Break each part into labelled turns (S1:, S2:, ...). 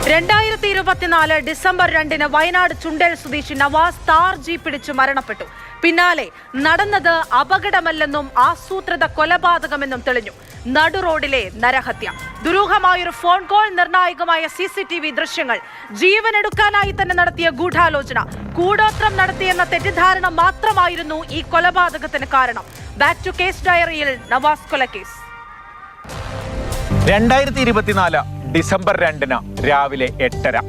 S1: 2024 December 2 Wayanad Chundale സ്വദേശി Nawaz Thar jeep പിടിച്ച് മരണപ്പെട്ടു. പിന്നാലെ നടന്നത് അപകടമല്ലെന്നും ആസൂത്രിത കൊലപാതകമെന്നും തെളിഞ്ഞു. നടുറോഡിലെ നരഹത്യ, ദുരൂഹമായൊരു ഫോൺ കോൾ, നിർണായകമായ CCTV ദൃശ്യങ്ങൾ, ജീവനെടുക്കാനായി തന്നെ നടത്തിയ ഗൂഢാലോചന, കൂടോത്രം നടത്തിയെന്ന തെറ്റിദ്ധാരണ മാത്രമായിരുന്നു ഈ കൊലപാതകത്തിന് കാരണം. ബാക്ക് ടു കേസ് ഡയറിയിൽ നവാസ് കൊലക്കേസ്.
S2: 2024 ഡിസംബർ 2 രാവിലെ 8:30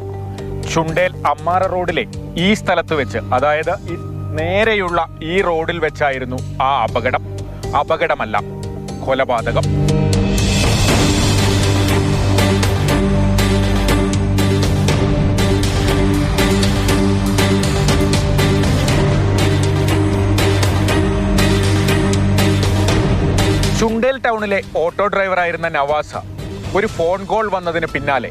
S2: ചുണ്ടേൽ അമ്മാറ റോഡിലെ ഈ സ്ഥലത്ത് വെച്ച്, അതായത് നേരെയുള്ള ഈ റോഡിൽ വെച്ചായിരുന്നു ആ അപകടം. അപകടമല്ല, കൊലപാതകം. ചുണ്ടേൽ ടൗണിലെ ഓട്ടോ ഡ്രൈവറായിരുന്ന നവാസ് ഒരു ഫോൺ കോൾ വന്നതിന് പിന്നാലെ,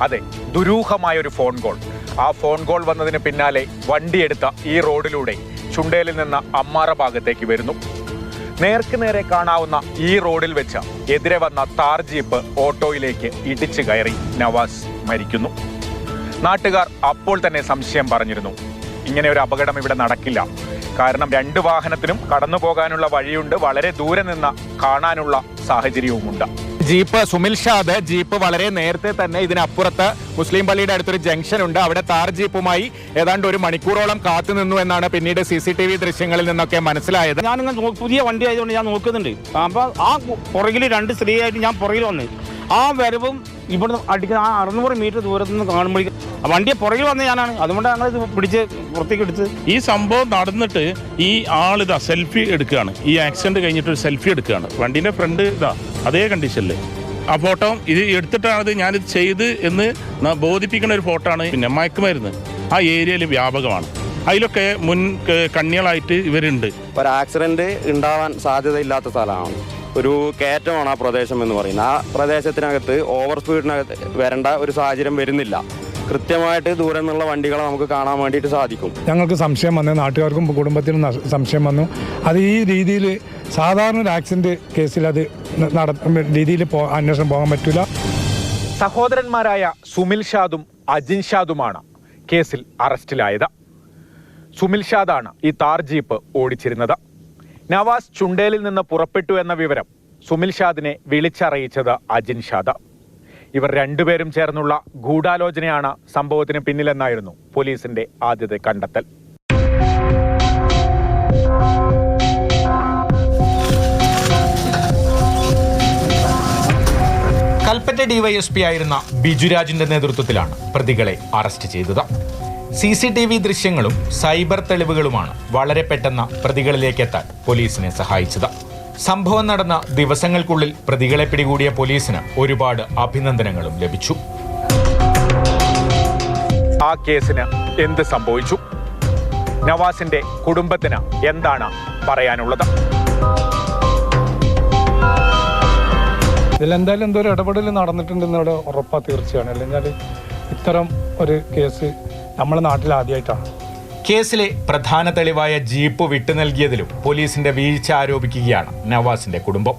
S2: അതെ, ദുരൂഹമായൊരു ഫോൺ കോൾ, ആ ഫോൺ കോൾ വന്നതിന് പിന്നാലെ വണ്ടിയെടുത്ത ഈ റോഡിലൂടെ ചുണ്ടേലിൽ നിന്ന് അമ്മാറ ഭാഗത്തേക്ക് വരുന്നു. നേർക്ക് നേരെ കാണാവുന്ന ഈ റോഡിൽ വെച്ച് എതിരെ വന്ന താർ ജീപ്പ് ഓട്ടോയിലേക്ക് ഇടിച്ചു കയറി നവാസ് മരിക്കുന്നു. നാട്ടുകാർ അപ്പോൾ തന്നെ സംശയം പറഞ്ഞിരുന്നു, ഇങ്ങനെ ഒരു അപകടം ഇവിടെ നടക്കില്ല. കാരണം 2 വാഹനത്തിനും കടന്നു പോകാനുള്ള വഴിയുണ്ട്, വളരെ ദൂരെ നിന്ന് കാണാനുള്ള സാഹചര്യവുമുണ്ട്. ജീപ്പ് സുമിൽഷാദ് ജീപ്പ് വളരെ നേരത്തെ തന്നെ ഇതിനപ്പുറത്ത് മുസ്ലിം പള്ളിയുടെ അടുത്തൊരു ജംഗ്ഷൻ ഉണ്ട്, അവിടെ താർ ജീപ്പുമായി ഏതാണ്ട് 1 മണിക്കൂറോളം കാത്തു നിന്നു എന്നാണ് പിന്നീട് CCTV ദൃശ്യങ്ങളിൽ നിന്നൊക്കെ മനസ്സിലായത്.
S3: ഞാനിങ്ങനെ പുതിയ വണ്ടി ആയതുകൊണ്ട് ഞാൻ നോക്കുന്നുണ്ട്. അപ്പോൾ ആ പുറകിൽ 2 സ്ത്രീയായിട്ട് ഞാൻ പുറകിൽ വന്ന് ആ വരവും ഇവിടുന്ന് അടിക്കുന്ന ആ 600 മീറ്റർ ദൂരത്ത് നിന്ന് കാണുമ്പോഴേക്കും വണ്ടിയെ പുറകിൽ വന്ന് ഞാനാണ്, അതുകൊണ്ട് ഞങ്ങളിത് പിടിച്ച് പുറത്തേക്ക് എടുത്ത്.
S4: ഈ സംഭവം നടന്നിട്ട് ഈ ആളിതാ സെൽഫി എടുക്കുകയാണ്. ഈ ആക്സിഡന്റ് കഴിഞ്ഞിട്ട് ഒരു സെൽഫി എടുക്കുകയാണ്. വണ്ടീൻ്റെ ഫ്രണ്ട് ഇതാ അതേ കണ്ടീഷനിൽ ആ ഫോട്ടോ ഇത് എടുത്തിട്ടാണ് ഞാനിത് ചെയ്ത് എന്ന് ബോധിപ്പിക്കുന്ന ഒരു ഫോട്ടോ ആണ്. പിന്നെ മയക്കുമരുന്ന് ആ ഏരിയയിൽ വ്യാപകമാണ്, അതിലൊക്കെ മുൻ കണ്ണികളായിട്ട് ഇവരുണ്ട്.
S5: ഒരു ആക്സിഡന്റ് ഉണ്ടാവാൻ സാധ്യതയില്ലാത്ത സ്ഥലമാണ്, ഒരു കയറ്റമാണ് ആ പ്രദേശം എന്ന് പറയുന്നത്. ആ പ്രദേശത്തിനകത്ത് ഓവർ സ്പീഡിനകത്ത് വരേണ്ട ഒരു സാഹചര്യം വരുന്നില്ല. കൃത്യമായിട്ട് ദൂരെ നിന്നുള്ള വണ്ടികളെ നമുക്ക് കാണാൻ വേണ്ടിയിട്ട് സാധിക്കും.
S6: ഞങ്ങൾക്ക് സംശയം വന്നു, നാട്ടുകാർക്കും കുടുംബത്തിനും സംശയം വന്നു. അത് ഈ രീതിയിൽ സാധാരണ ഒരു ആക്സിഡന്റ് കേസിൽ അത് രീതിയിൽ അന്വേഷണം പോകാൻ പറ്റില്ല.
S2: സഹോദരന്മാരായ സുമിൽഷാദും അജിൻഷാദുമാണ് കേസിൽ അറസ്റ്റിലായത്. സുമിൽഷാദാണ് ഈ താർ ജീപ്പ് ഓടിച്ചിരുന്നത്. നവാസ് ചുണ്ടേലിൽ നിന്ന് പുറപ്പെട്ടു എന്ന വിവരം സുമിൽഷാദിനെ വിളിച്ചറിയിച്ചത് അജിൻഷാദ്. ഇവർ 2 പേരും ചേർന്നുള്ള ഗൂഢാലോചനയാണ് സംഭവത്തിന് പിന്നിലെന്നായിരുന്നു പോലീസിന്റെ ആദ്യത്തെ കണ്ടെത്തൽ. കൽപ്പറ്റ DYSP ആയിരുന്ന ബിജുരാജിന്റെ നേതൃത്വത്തിലാണ് പ്രതികളെ അറസ്റ്റ് ചെയ്തത്. CCTV ദൃശ്യങ്ങളും സൈബർ തെളിവുകളുമാണ് വളരെ പെട്ടെന്ന് പ്രതികളിലേക്ക് എത്താൻ പോലീസിനെ സഹായിച്ചത്. സംഭവം നടന്ന ദിവസങ്ങൾക്കുള്ളിൽ പ്രതികളെ പിടികൂടിയ പോലീസിന് ഒരുപാട് അഭിനന്ദനങ്ങളും ലഭിച്ചു. ആ കേസിന് എന്ത് സംഭവിച്ചു? നവാസിന്റെ കുടുംബത്തിന് എന്താണ് പറയാനുള്ളത്?
S6: ഇതിലെന്തായാലും എന്തോ ഒരു ഇടപെടൽ നടന്നിട്ടുണ്ടെന്ന് ഇവിടെ ഉറപ്പാ, തീർച്ചയാണ്. അല്ലെങ്കിൽ ഇത്തരം ഒരു കേസ് നമ്മുടെ നാട്ടിൽ ആദ്യമായിട്ടാണ്.
S2: കേസിലെ പ്രധാന തെളിവായ ജീപ്പ് വിട്ടു നൽകിയതിലും പോലീസിന്റെ വീഴ്ച ആരോപിക്കുകയാണ് നവാസിന്റെ കുടുംബം.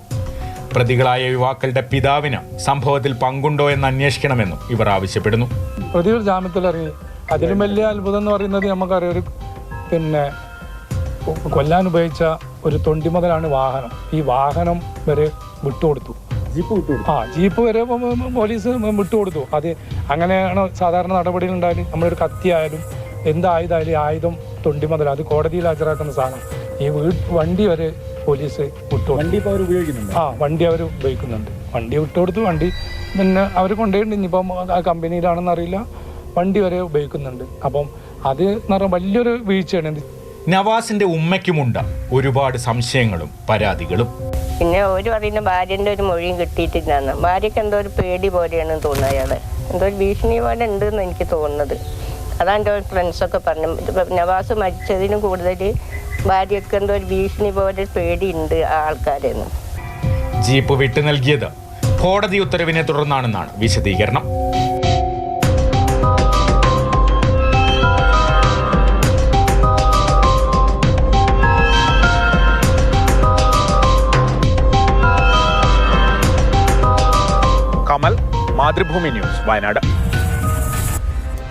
S2: പ്രതികളായ യുവാക്കളുടെ പിതാവിന് സംഭവത്തിൽ പങ്കുണ്ടോ എന്ന് അന്വേഷിക്കണമെന്നും ഇവർ ആവശ്യപ്പെടുന്നു.
S6: പ്രതികൾ ജാമ്യത്തിലിറങ്ങി. അതിലും വലിയ അത്ഭുതം എന്ന് പറയുന്നത് നമുക്കറിയാം, ഒരു കൊല്ലാൻ ഉപയോഗിച്ച ഒരു തൊണ്ടി മുതലാണ് വാഹനം. ഈ വാഹനം വരെ വിട്ടുകൊടുത്തു, ജീപ്പ് വരെ പോലീസ് വിട്ടുകൊടുത്തു. അത് അങ്ങനെയാണ് സാധാരണ നടപടികൾ ഉണ്ടായാലും. നമ്മളൊരു കത്തിയായാലും എന്തായുധമായാലും ഈ ആയുധം തൊണ്ടി മുതൽ അത് കോടതിയിൽ ഹാജരാക്കുന്ന സാധനം ഈ വണ്ടി വരെ പോലീസ് വിട്ടുകൊടുത്തു. വണ്ടി അവർ ഉപയോഗിക്കുന്നുണ്ട്. വണ്ടി വിട്ടുകൊടുത്തു. വണ്ടി പിന്നെ അവർ കൊണ്ടുപോയിട്ടുണ്ട്. ഇനിയിപ്പം ആ കമ്പനിയിലാണെന്ന് അറിയില്ല, വണ്ടി വരെ ഉപയോഗിക്കുന്നുണ്ട്. അപ്പം അത് എന്ന് പറഞ്ഞാൽ വലിയൊരു വീഴ്ചയാണ്.
S2: നവാസിന്റെ ഉമ്മയ്ക്കുമുണ്ട് ഒരുപാട് സംശയങ്ങളും പരാതികളും.
S7: പിന്നെ ഒരു പറയുന്ന ഭാര്യൻ്റെ ഒരു മൊഴിയും കിട്ടിയിട്ടില്ലാന്ന്. ഭാര്യയ്ക്ക് എന്തോ ഒരു പേടി പോലെയാണ് തോന്നുന്നത്. അയാളെ എന്തോ ഒരു ഭീഷണി പോലെ ഉണ്ടെന്ന് എനിക്ക് തോന്നുന്നത്. അതാണ് എൻ്റെ ഫ്രണ്ട്സൊക്കെ പറഞ്ഞു. നവാസ് മരിച്ചതിനും കൂടുതൽ ഭാര്യയ്ക്ക് എന്തോ ഒരു ഭീഷണി പോലെ പേടിയുണ്ട് ആ ആൾക്കാരെന്ന്.
S2: ജീപ്പ് വിട്ടു നൽകിയത് കോടതി ഉത്തരവിനെ തുടർന്നാണെന്നാണ് വിശദീകരണം. കമൽ, മാതൃഭൂമി ന്യൂസ്, വയനാട്.